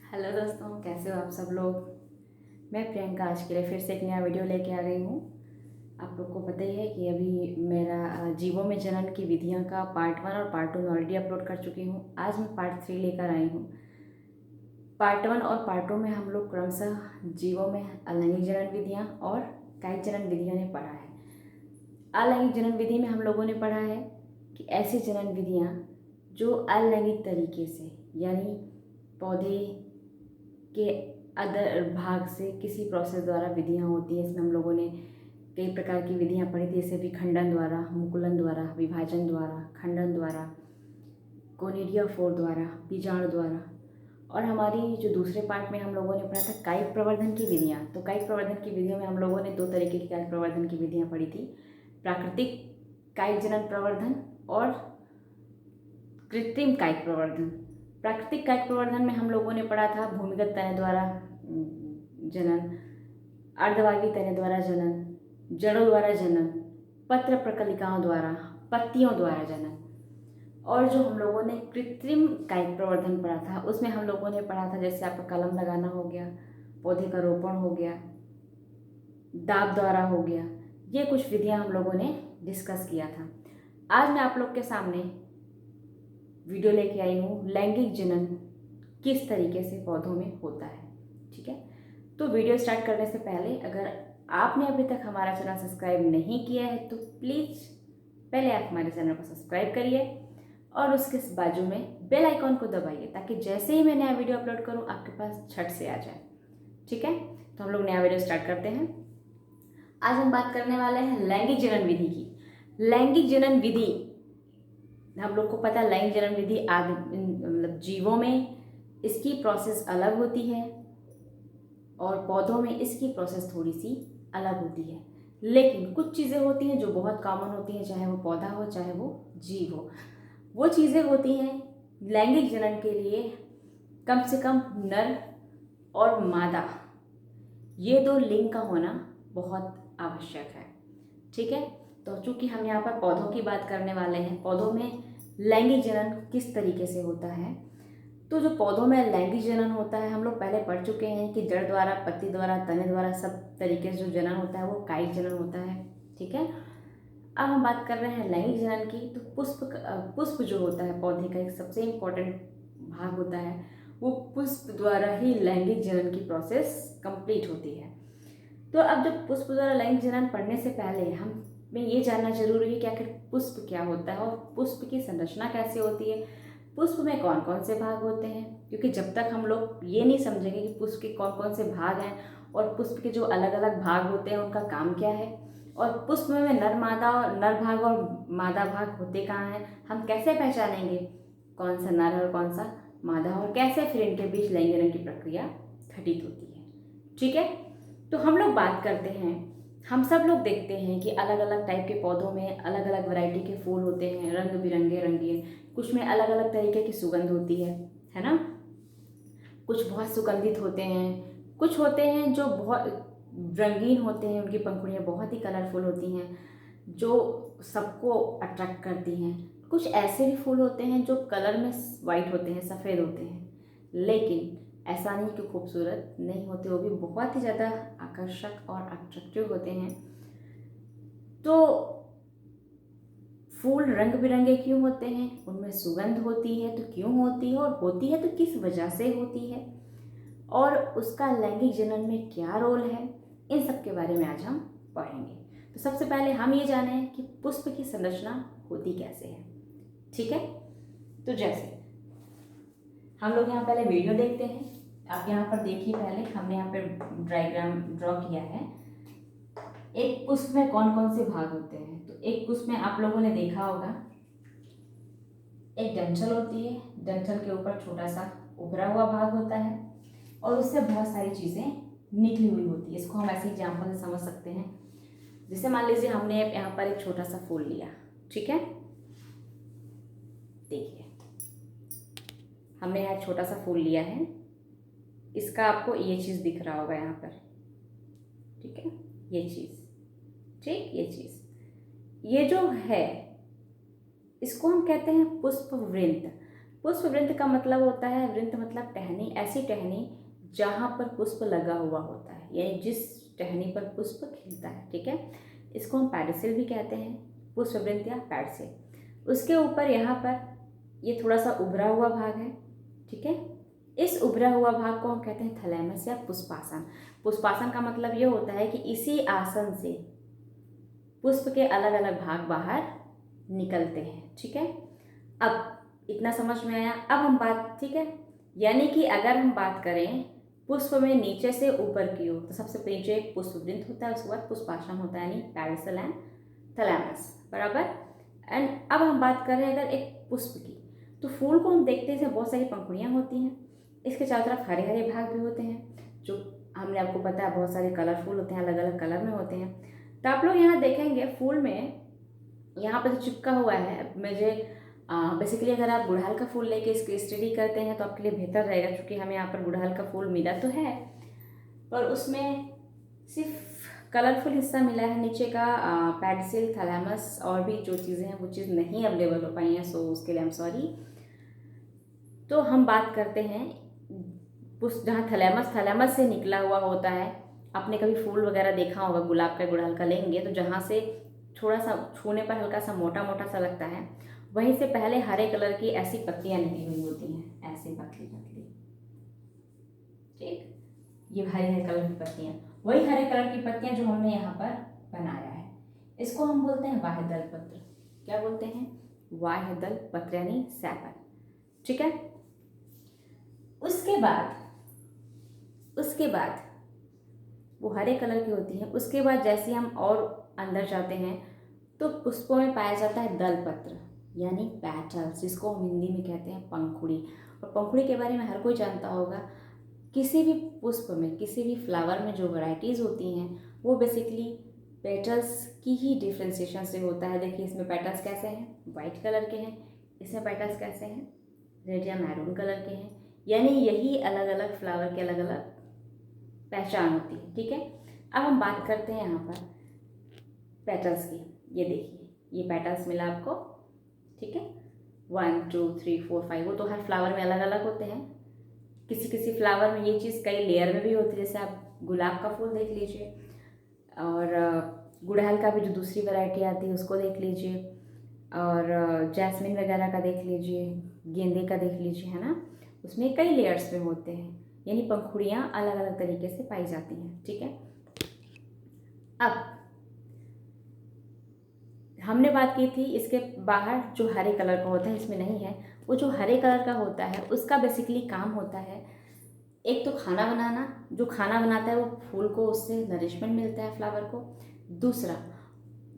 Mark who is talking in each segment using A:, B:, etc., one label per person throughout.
A: Hello दोस्तों, कैसे हो आप सब लोग। मैं प्रियंका आज के लिए फिर से एक नया वीडियो लेके आ गई हूँ। आप लोग को पता ही है कि अभी मेरा जीवों में जनन की विधियाँ का पार्ट 1 और पार्ट 2 में ऑलरेडी अपलोड कर चुकी हूँ। आज मैं पार्ट 3 लेकर आई हूँ। पार्ट 1 और पार्ट 2 में हम लोग क्रमशः जीवों में अलैंगिक जनन विधियाँ और कायिक जनन विधियों ने पढ़ा है। अलैंगिक जनन विधि में हम लोगों ने पढ़ा है कि ऐसी जनन विधियाँ जो अलैंगिक तरीके से, यानी पौधे के अदर भाग से किसी प्रोसेस द्वारा विधियाँ होती हैं। इसमें हम लोगों ने कई प्रकार की विधियाँ पढ़ी थी, जैसे विखंडन द्वारा, मुकुलन द्वारा, विभाजन द्वारा, खंडन द्वारा, कोनिडियोफोर द्वारा, बीजाणु द्वारा। और हमारी जो दूसरे पार्ट में हम लोगों ने पढ़ा था कायिक प्रवर्धन की विधियाँ। तो कायिक प्रवर्धन की विधियों में हम लोगों ने 2 तरीके की कायिक प्रवर्धन की विधियाँ पढ़ी थी, प्राकृतिक कायिक जनन प्रवर्धन और कृत्रिम कायिक प्रवर्धन। प्राकृतिक कायिक प्रवर्धन में हम लोगों ने पढ़ा था भूमिगत तने द्वारा जनन, अर्धवायवीय तने द्वारा जनन, जड़ों द्वारा जनन, पत्र प्रकलिकाओं द्वारा, पत्तियों द्वारा जनन। और जो हम लोगों ने कृत्रिम कायिक प्रवर्धन पढ़ा था उसमें हम लोगों ने पढ़ा था जैसे आपका कलम लगाना हो गया, पौधे का रोपण हो गया, दाब द्वारा हो गया। ये कुछ विधियां हम लोगों ने डिस्कस किया था। आज मैं आप लोग के सामने वीडियो लेके आई हूँ लैंगिक जनन किस तरीके से पौधों में होता है। ठीक है, तो वीडियो स्टार्ट करने से पहले अगर आपने अभी तक हमारा चैनल सब्सक्राइब नहीं किया है तो प्लीज़ पहले आप हमारे चैनल को सब्सक्राइब करिए और उसके बाजू में बेल आइकॉन को दबाइए ताकि जैसे ही मैं नया वीडियो अपलोड करूँ आपके पास झट से आ जाए। ठीक है, तो हम लोग नया वीडियो स्टार्ट करते हैं। आज हम बात करने वाले हैं लैंगिक जनन विधि की। लैंगिक जनन विधि हम लोग को पता है, लैंगिक जनन विधि आदि मतलब जीवों में इसकी प्रोसेस अलग होती है और पौधों में इसकी प्रोसेस थोड़ी सी अलग होती है। लेकिन कुछ चीज़ें होती हैं जो बहुत कॉमन होती हैं, चाहे वो पौधा हो चाहे वो जीव हो। वो चीज़ें होती हैं लैंगिक जनन के लिए कम से कम नर और मादा, ये 2 लिंग का होना बहुत आवश्यक है। ठीक है, तो चूंकि हम यहाँ पर पौधों की बात करने वाले हैं, पौधों में लैंगिक जनन किस तरीके से होता है, तो जो पौधों में लैंगिक जनन होता है हम लोग पहले पढ़ चुके हैं कि जड़ द्वारा, पत्ती द्वारा, तने द्वारा सब तरीके से जो जनन होता है वो कायिक जनन होता है। ठीक है, अब हम बात कर रहे हैं लैंगिक जनन की। तो पुष्प जो होता है पौधे का एक सबसे इम्पोर्टेंट भाग होता है, वो पुष्प द्वारा ही लैंगिक जनन की प्रोसेस कंप्लीट होती है। तो अब जब पुष्प द्वारा लैंगिक जनन पढ़ने से पहले हमें ये जानना जरूरी है कि आखिर पुष्प क्या होता है और पुष्प की संरचना कैसे होती है, पुष्प में कौन कौन से भाग होते हैं। क्योंकि जब तक हम लोग ये नहीं समझेंगे कि पुष्प के कौन कौन से भाग हैं और पुष्प के जो अलग अलग भाग होते हैं उनका काम क्या है, और पुष्प में नर भाग और मादा भाग होते कहाँ हैं, हम कैसे पहचानेंगे कौन सा नर और कौन सा मादा, और कैसे फिर इनके बीच लैंगिक जनन की प्रक्रिया घटित होती है। ठीक है, तो हम लोग बात करते हैं, हम सब लोग देखते हैं कि अलग अलग टाइप के पौधों में अलग अलग वैरायटी के फूल होते हैं, रंग बिरंगे रंगीन। कुछ में अलग अलग तरीके की सुगंध होती है ना। कुछ बहुत सुगंधित होते हैं, कुछ होते हैं जो बहुत रंगीन होते हैं, उनकी पंखुड़ियाँ बहुत ही कलरफुल होती हैं जो सबको अट्रैक्ट करती हैं। कुछ ऐसे भी फूल होते हैं जो कलर में वाइट होते हैं, सफ़ेद होते हैं, लेकिन ऐसा नहीं कि खूबसूरत नहीं होते, वो भी बहुत ही ज़्यादा आकर्षक और अट्रैक्टिव होते हैं। तो फूल रंग बिरंगे क्यों होते हैं, उनमें सुगंध होती है तो क्यों होती है, और होती है तो किस वजह से होती है, और उसका लैंगिक जनन में क्या रोल है, इन सब के बारे में आज हम पढ़ेंगे। तो सबसे पहले हम ये जानें कि पुष्प की संरचना होती कैसे है। ठीक है, तो जैसे हम लोग यहाँ पहले वीडियो देखते हैं। आप यहाँ पर देखिए, पहले हमने यहाँ पर डायग्राम ड्रॉ किया है। एक पुष्प में कौन कौन से भाग होते हैं, तो एक पुष्प में आप लोगों ने देखा होगा एक डंठल होती है, डंठल के ऊपर छोटा सा उभरा हुआ भाग होता है और उससे बहुत सारी चीज़ें निकली हुई होती है। इसको हम ऐसे एग्जाम्पल से समझ सकते हैं, जैसे मान लीजिए हमने यहाँ पर एक छोटा सा फूल लिया। ठीक है, देखिए हमने यहाँ छोटा सा फूल लिया है, इसका आपको ये चीज़ दिख रहा होगा यहाँ पर। ठीक है, ये चीज़, ठीक, ये चीज़, ये जो है इसको हम कहते हैं पुष्प वृंत। पुष्पवृंत का मतलब होता है, वृंत मतलब टहनी, ऐसी टहनी जहाँ पर पुष्प लगा हुआ होता है, यानी जिस टहनी पर पुष्प खिलता है, ठीक है। इसको हम पैडिसिल भी कहते हैं, पुष्पवृंत या पैडिसिल। उसके ऊपर यहाँ पर ये थोड़ा सा उभरा हुआ भाग है, ठीक है। इस उभरा हुआ भाग को हम कहते हैं थैलेमस या पुष्पासन। पुष्पासन का मतलब ये होता है कि इसी आसन से पुष्प के अलग अलग भाग बाहर निकलते हैं, ठीक है। अब इतना समझ में आया। अब हम बात, ठीक है, यानी कि अगर हम बात करें पुष्प में नीचे से ऊपर की ओर, तो सबसे नीचे एक पुष्पवृंत होता है, उसके बाद पुष्पासन होता है, यानी पैडिसल एंड थैलेमस, बराबर। एंड अब हम बात करें अगर एक पुष्प की, तो फूल को हम देखते हैं इसमें बहुत सारी पंखुड़ियाँ होती हैं, इसके चारों तरफ हरे हरे भाग भी होते हैं, जो हमने आपको पता है बहुत सारे कलरफुल होते हैं, अलग अलग कलर में होते हैं। तो आप लोग यहाँ देखेंगे फूल में यहाँ पर जो चिपका हुआ है, मुझे बेसिकली अगर आप गुड़हल का फूल लेके इसकी स्टडी करते हैं तो आपके लिए बेहतर रहेगा, क्योंकि हमें यहाँ पर गुड़हल का फूल मिला तो है पर उसमें सिर्फ कलरफुल हिस्सा मिला है, नीचे का पैडिसिल, थैलेमस और भी जो चीज़ें हैं वो चीज़ नहीं अवेलेबल हो पाई हैं, सो उसके लिए आई एम सॉरी। तो हम बात करते हैं उस जहाँ थैलेमस से निकला हुआ होता है। आपने कभी फूल वगैरह देखा होगा, गुलाब का गुड़हल का लेंगे तो जहाँ से थोड़ा सा छूने पर हल्का सा मोटा मोटा सा लगता है, वहीं से पहले हरे कलर की ऐसी पत्तियां निकली हुई होती हैं, ऐसे पतली पतली, ठीक, ये हरे हरे कलर की पत्तियां, वही हरे कलर की पत्तियां जो हमने यहाँ पर बनाया है, इसको हम बोलते हैं वाह्यदल पत्र। क्या बोलते हैं? वाह्यदल पत्र यानी सैपल, ठीक है। उसके बाद वो हरे कलर की होती है। उसके बाद जैसे हम और अंदर जाते हैं तो पुष्पों में पाया जाता है दल पत्र यानी पेटल्स, जिसको हम हिंदी में कहते हैं पंखुड़ी। और पंखुड़ी के बारे में हर कोई जानता होगा। किसी भी पुष्प में, किसी भी फ्लावर में जो वैरायटीज़ होती हैं वो बेसिकली पेटल्स की ही डिफ्रेंसिएशन से होता है। देखिए इसमें पेटल्स कैसे हैं, वाइट कलर के हैं, इसमें पेटल्स कैसे हैं, रेड या मैरून कलर के हैं, यानी यही अलग अलग फ्लावर के अलग अलग पहचान होती है, ठीक है। अब हम बात करते हैं यहाँ पर पेटल्स की। ये देखिए ये पेटल्स मिला आपको, ठीक है, 1 2 3 4 5, वो तो हर फ्लावर में अलग अलग होते हैं। किसी किसी फ्लावर में ये चीज़ कई लेयर में भी होती है, जैसे आप गुलाब का फूल देख लीजिए और गुड़हल का भी जो दूसरी वैरायटी आती है उसको देख लीजिए, और जैस्मिन वगैरह का देख लीजिए, गेंदे का देख लीजिए, है ना, उसमें कई लेयर्स में होते हैं, यानी पंखुड़ियाँ अलग अलग तरीके से पाई जाती हैं, ठीक है। अब हमने बात की थी इसके बाहर जो हरे कलर का होता है, इसमें नहीं है, वो जो हरे कलर का होता है उसका बेसिकली काम होता है एक तो खाना बनाना, जो खाना बनाता है वो फूल को उससे नरिशमेंट मिलता है फ्लावर को। दूसरा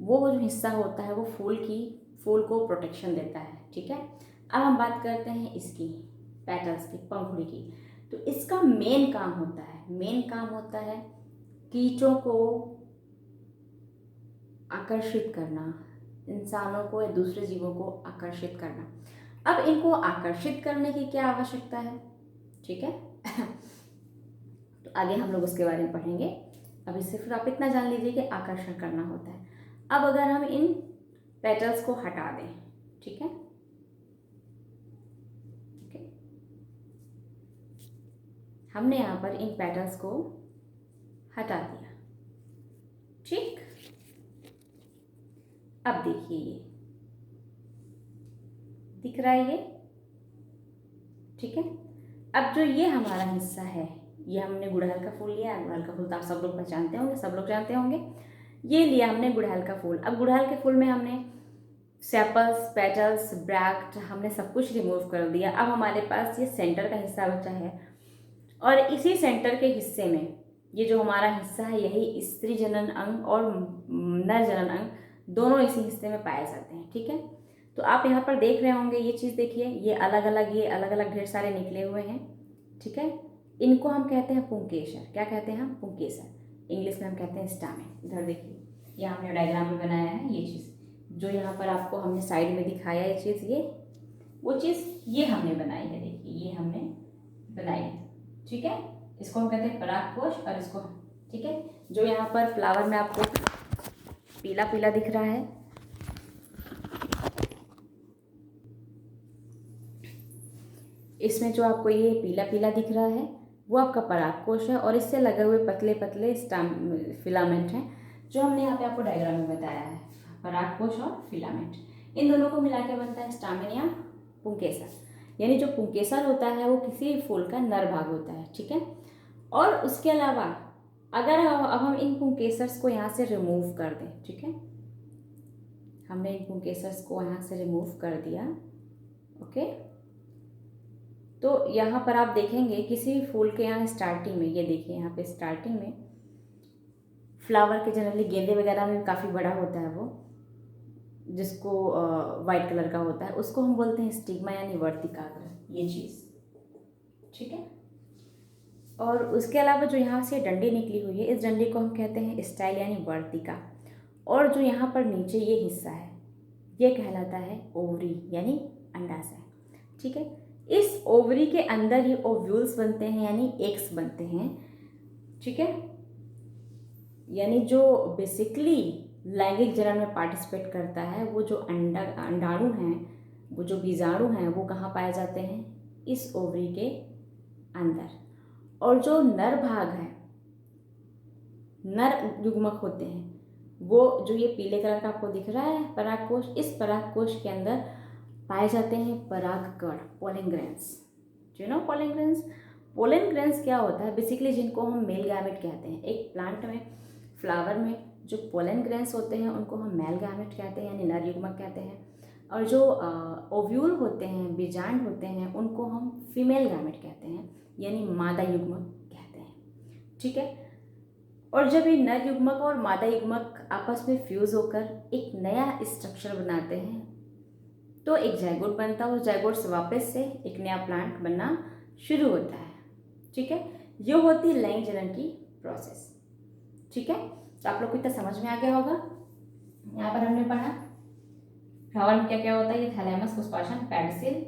A: वो जो हिस्सा होता है वो फूल को प्रोटेक्शन देता है, ठीक है। अब हम बात करते हैं इसकी पेटल्स की, पंखुड़ी की। तो इसका मेन काम होता है कीटों को आकर्षित करना, इंसानों को या दूसरे जीवों को आकर्षित करना। अब इनको आकर्षित करने की क्या आवश्यकता है, ठीक है। तो आगे हम लोग उसके बारे में पढ़ेंगे, अभी सिर्फ आप इतना जान लीजिए कि आकर्षण करना होता है। अब अगर हम इन पेटल्स को हटा दें, ठीक है, हमने यहाँ पर इन पेटल्स को हटा दिया, ठीक। अब देखिए ये दिख रहा है ये, ठीक है। अब जो ये हमारा हिस्सा है, ये हमने गुड़हल का फूल लिया। गुड़हल का फूल तो आप सब लोग पहचानते होंगे, सब लोग जानते होंगे। ये लिया हमने गुड़हल का फूल। अब गुड़हल के फूल में हमने सेपल्स, पेटल्स, ब्रैक्ट, हमने सब कुछ रिमूव कर दिया। अब हमारे पास ये सेंटर का हिस्सा बचा है, और इसी सेंटर के हिस्से में ये जो हमारा हिस्सा है, यही स्त्री जनन अंग और नर जनन अंग दोनों इसी हिस्से में पाए जाते हैं, ठीक है। तो आप यहाँ पर देख रहे होंगे ये चीज़, देखिए ये अलग अलग ढेर सारे निकले हुए हैं, ठीक है। इनको हम कहते हैं पुंकेसर। क्या कहते हैं हम? पुंकेसर। इंग्लिश में हम कहते हैं स्टैमेन। इधर देखिए यहाँ हमने डायग्राम में बनाया है ये चीज़, जो यहाँ पर आपको हमने साइड में दिखाया ये चीज़, वो चीज़ ये हमने बनाई है, देखिए ये हमने बनाई है, ठीक है। इसको हम कहते हैं परागकोश, और इसको, ठीक है, जो यहाँ पर फ्लावर में आपको पीला पीला दिख रहा है, इसमें जो आपको ये पीला पीला दिख रहा है वो आपका परागकोश है, और इससे लगे हुए पतले पतले फिलामेंट हैं जो हमने यहाँ पे आपको डायग्राम में बताया है। परागकोश और फिलामेंट, इन दोनों को मिला के बनता है स्टामेन या पुंकेसर। यानी जो पुंकेसर होता है वो किसी भी फूल का नर भाग होता है, ठीक है। और उसके अलावा अगर अब हम इन पुंकेसर्स को यहाँ से रिमूव कर दें, ठीक है, हमने इन पुंकेसर्स को यहाँ से रिमूव कर दिया, ओके, तो यहाँ पर आप देखेंगे किसी भी फूल के यहाँ स्टार्टिंग में, ये देखिए यहाँ पे स्टार्टिंग में फ्लावर के जनरली गेंदे वगैरह में काफ़ी बड़ा होता है वो, जिसको वाइट कलर का होता है, उसको हम बोलते हैं स्टिग्मा यानी वर्तिकाग्र, ये चीज़, ठीक है। और उसके अलावा जो यहाँ से डंडी निकली हुई है, इस डंडी को हम कहते हैं स्टाइल यानी वर्तिका। और जो यहाँ पर नीचे ये हिस्सा है ये कहलाता है ओवरी यानी अंडाशय, ठीक है। इस ओवरी के अंदर ही ओव्यूल्स बनते हैं यानी एग्स बनते हैं, ठीक है। यानी जो बेसिकली लैंगिक जनन में पार्टिसिपेट करता है वो जो अंडाणु हैं, वो जो बीजाणु हैं, वो कहाँ पाए जाते हैं, इस ओवरी के अंदर। और जो नर भाग है, नर युग्मक होते हैं, वो जो ये पीले कलर का आपको दिख रहा है परागकोश, इस परागकोश के अंदर पाए जाते हैं परागकण, pollen grains. You know pollen grains, pollen grains क्या होता है बेसिकली, जिनको हम मेल गैमेट कहते हैं। एक प्लांट में, फ्लावर में जो पोलन ग्रेन्स होते हैं उनको हम मेल गैमेट कहते हैं यानी नर युग्मक कहते हैं, और जो ओव्यूल होते हैं, बीजांड होते हैं, उनको हम फीमेल गैमेट कहते हैं यानी मादा युग्मक कहते हैं, ठीक है। और जब ये नर युग्मक और मादा युग्मक आपस में फ्यूज होकर एक नया स्ट्रक्चर बनाते हैं तो एक जायगोट बनता है, और जायगोट से वापस से एक नया प्लांट बनना शुरू होता है, ठीक है। ये होती है लैंगिक जनन की प्रोसेस, ठीक है। तो आप लोग को इतना समझ में आ गया होगा। यहाँ पर हमने पढ़ा फ्लावर में क्या क्या होता है, ये थैलेमस, पुष्पाशन, पेडिसिल,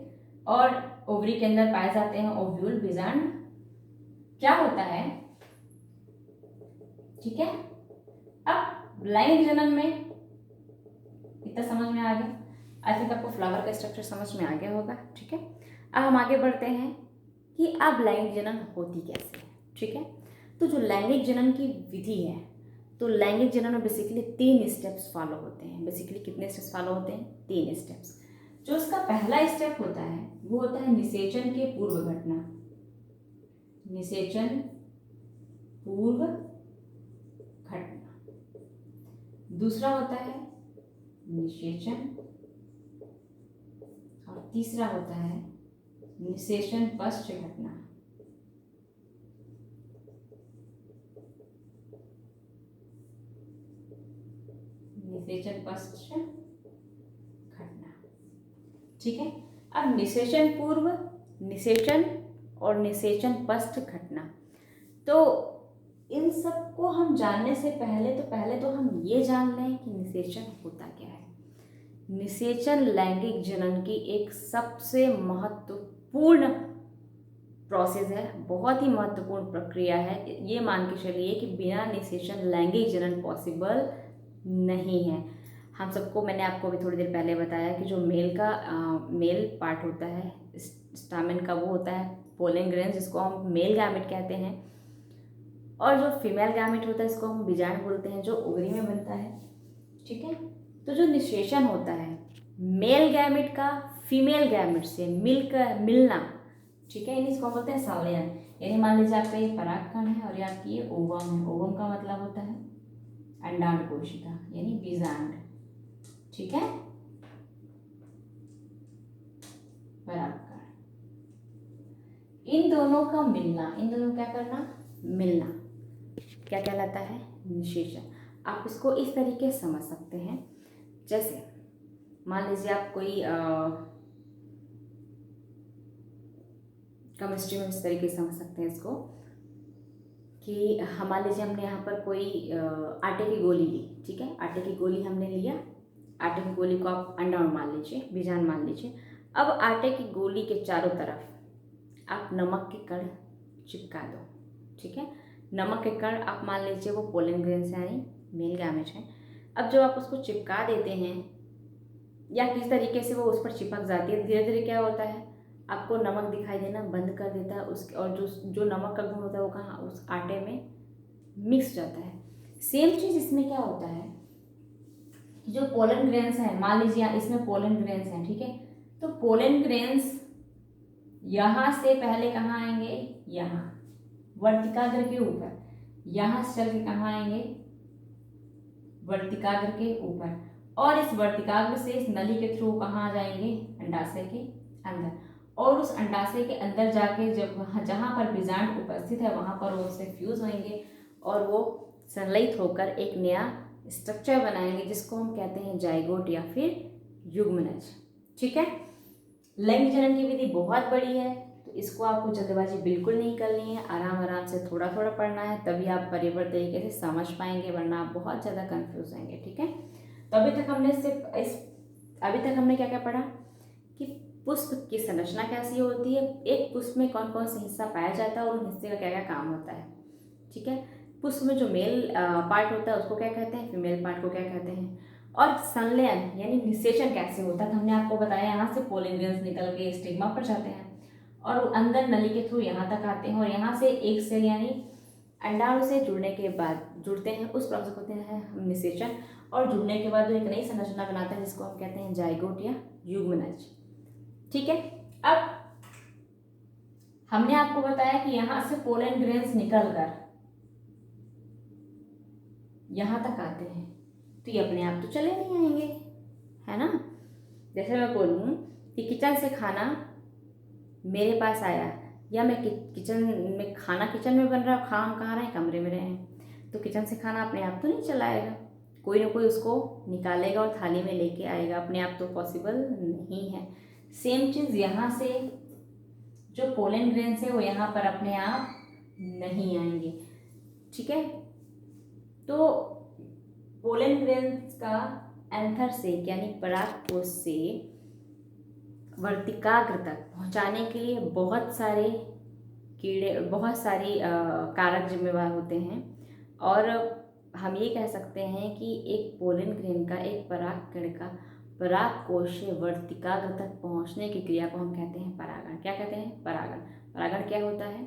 A: और ओवरी के अंदर पाए जाते हैं ओव्यूल, बीजांड क्या होता है, ठीक है। अब लैंगिक जनन में इतना समझ में आ गया। आई थिंक आपको फ्लावर का स्ट्रक्चर समझ में आ गया होगा, ठीक है। अब हम आगे बढ़ते हैं कि अब लैंगिक जनन होती कैसे है, ठीक है। तो जो लैंगिक जनन की विधि है, तो लैंगिक जनन में बेसिकली 3 स्टेप्स फॉलो होते हैं। बेसिकली कितने स्टेप्स फॉलो होते हैं, 3 स्टेप्स। जो इसका पहला स्टेप होता है वो होता है निषेचन के पूर्व घटना, निषेचन पूर्व घटना। दूसरा होता है निषेचन, और तीसरा होता है निषेचन पश्च घटना। निषेचन पश्च घटना, ठीक है। अब निषेचन पूर्व, निषेचन और निषेचन पश्च घटना, तो इन सब को हम जानने से पहले तो हम ये जान लें कि निषेचन होता क्या है। निषेचन लैंगिक जनन की एक सबसे महत्वपूर्ण प्रोसेस है, बहुत ही महत्वपूर्ण प्रक्रिया है। ये मान के चलिए कि बिना निषेचन लैंगिक जनन पॉसिबल नहीं है। हम सबको, मैंने आपको अभी थोड़ी देर पहले बताया कि जो मेल पार्ट होता है स्टामेन का, वो होता है पोलन ग्रेन्स, जिसको हम मेल गैमेट कहते हैं, और जो फीमेल गैमेट होता है इसको हम बीजांड बोलते हैं, जो ओवरी में बनता है, ठीक है। तो जो निषेचन होता है मेल गैमेट का फीमेल गैमेट से मिलना, ठीक है, यानी इसको बोलते हैं संलयन। यानी मान लीजिए आपका ये परागकण है और ये आपकी ये ओवम है। ओवम का मतलब होता है अंडाणु कोशिका यानी बीजांड, ठीक है, परागकण। इन दोनों का मिलना, इन दोनों क्या करना, मिलना, क्या कहलाता है, निषेचन। आप इसको इस तरीके से समझ सकते हैं, जैसे मान लीजिए आप कोई केमिस्ट्री में इस तरीके से समझ सकते हैं इसको कि मान लीजिए हमने यहाँ पर कोई आटे की गोली ली, ठीक है, आटे की गोली हमने लिया, आटे की गोली को आप अंडाणु मान लीजिए, बीजांड मान लीजिए। अब आटे की गोली के चारों तरफ आप नमक के कण चिपका दो, ठीक है। नमक के कण आप मान लीजिए वो पोलन ग्रेन्स यानी मेल गैमेट है। अब जब आप उसको चिपका देते हैं या किस तरीके से वो उस पर चिपक जाती है, धीरे धीरे क्या होता है, आपको नमक दिखाई देना बंद कर देता है उसके, और जो जो नमक का गुण होता है वो कहाँ, उस आटे में मिक्स जाता है। सेम चीज़ इसमें क्या होता है, जो पोलन ग्रेन्स हैं, मान लीजिए इसमें पोलन ग्रेन्स हैं, ठीक है, तो पोलन ग्रेन्स यहाँ से पहले कहाँ आएंगे, यहाँ वर्तिकाग्र के ऊपर, यहाँ से चल के कहाँ आएंगे, वर्तिकाग्र के ऊपर, और इस वर्तिकाग्र से इस नली के थ्रू कहाँ जाएंगे, अंडाशय के अंदर, और उस अंडाशय के अंदर जाके जब वहाँ जहाँ पर बीजांड उपस्थित है वहाँ पर वो उससे फ्यूज होंगे और वो संलयित होकर एक नया स्ट्रक्चर बनाएंगे जिसको हम कहते हैं जाइगोट या फिर युग्मनज। ठीक है, लैंगिक जनन की विधि बहुत बड़ी है, तो इसको आपको जल्दबाजी बिल्कुल नहीं करनी है, आराम आराम से थोड़ा थोड़ा पढ़ना है, तभी आप परिपक्व तरीके से समझ पाएंगे, वरना आप बहुत ज़्यादा कंफ्यूज होंगे। ठीक है, तो अभी तक हमने क्या क्या पढ़ा कि पुष्प की संरचना कैसी होती है, एक पुष्प में कौन कौन सा हिस्सा पाया जाता है और उन हिस्से का क्या क्या काम होता है। ठीक है, पुष्प में जो मेल पार्ट होता है उसको क्या कहते हैं, फीमेल पार्ट को क्या कहते हैं, और संलयन यानी निषेचन कैसे होता है, तो हमने आपको बताया यहाँ से पोलन ग्रेन्स निकल के स्टिग्मा पर जाते हैं और अंदर नली के थ्रू यहाँ तक आते हैं, और यहाँ से एक सेल यानी अंडाणु से जुड़ने के बाद जुड़ते हैं, उस प्रोसेस को कहते हैं हम निषेचन, और जुड़ने के बाद वो एक नई संरचना बनाते हैं जिसको हम कहते हैं जाइगोट या युग्मनज। ठीक है, अब हमने आपको बताया कि यहाँ से पोलन ग्रेन्स निकलकर यहाँ तक आते हैं, तो ये अपने आप तो चले नहीं आएंगे, है ना। जैसे मैं बोलूँ कि किचन से खाना मेरे पास आया, या मैं किचन में बन रहा है, हम कहाँ रहे, कमरे में रहे हैं, तो किचन से खाना अपने आप तो नहीं चला आएगा, कोई ना कोई उसको निकालेगा और थाली में लेके आएगा, अपने आप तो पॉसिबल नहीं है। सेम चीज़ यहाँ से जो पोलन ग्रेन्स है वो यहाँ पर अपने आप नहीं आएंगे। ठीक है, तो पोलन ग्रेन्स का एंथर से यानी परागकोश से वर्तिकाग्र तक पहुंचाने के लिए बहुत सारे कारक जिम्मेवार होते हैं, और हम ये कह सकते हैं कि एक पोलन ग्रेन का, एक परागकण का परागकोश से वर्तिकाग्र तक पहुंचने की क्रिया को हम कहते हैं परागण। क्या कहते हैं, परागण। परागण क्या होता है,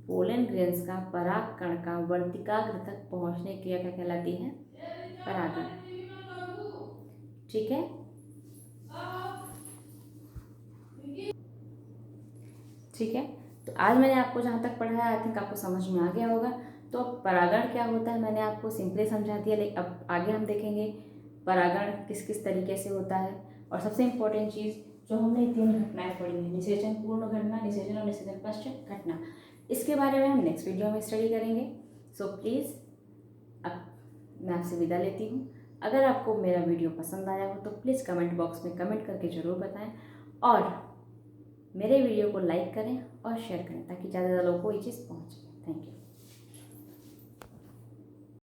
A: पोलन ग्रेन्स का परागकण का वर्तिकाग्र तक पहुंचने की क्रिया क्या कहलाती है, परागण। ठीक है, ठीक है, तो आज मैंने आपको जहाँ तक पढ़ाया आई थिंक आपको समझ में आ गया होगा। तो परागण क्या होता है मैंने आपको सिंपली समझा दिया, लेकिन अब आगे हम देखेंगे परागण किस किस तरीके से होता है, और सबसे इम्पोर्टेंट चीज़ जो हमने 3 घटनाएं पढ़ी हैं, निषेचन पूर्व घटना, निषेचन और निषेचन पश्चात घटना, इसके बारे में हम नेक्स्ट वीडियो में स्टडी करेंगे। सो प्लीज़ अब मैं आपसे विदा लेती हूँ। अगर आपको मेरा वीडियो पसंद आया हो तो प्लीज़ कमेंट बॉक्स में कमेंट करके ज़रूर बताएं, और मेरे वीडियो को लाइक करें और शेयर करें ताकि ज़्यादा लोगों को ये चीज़ पहुँचे। Thank you.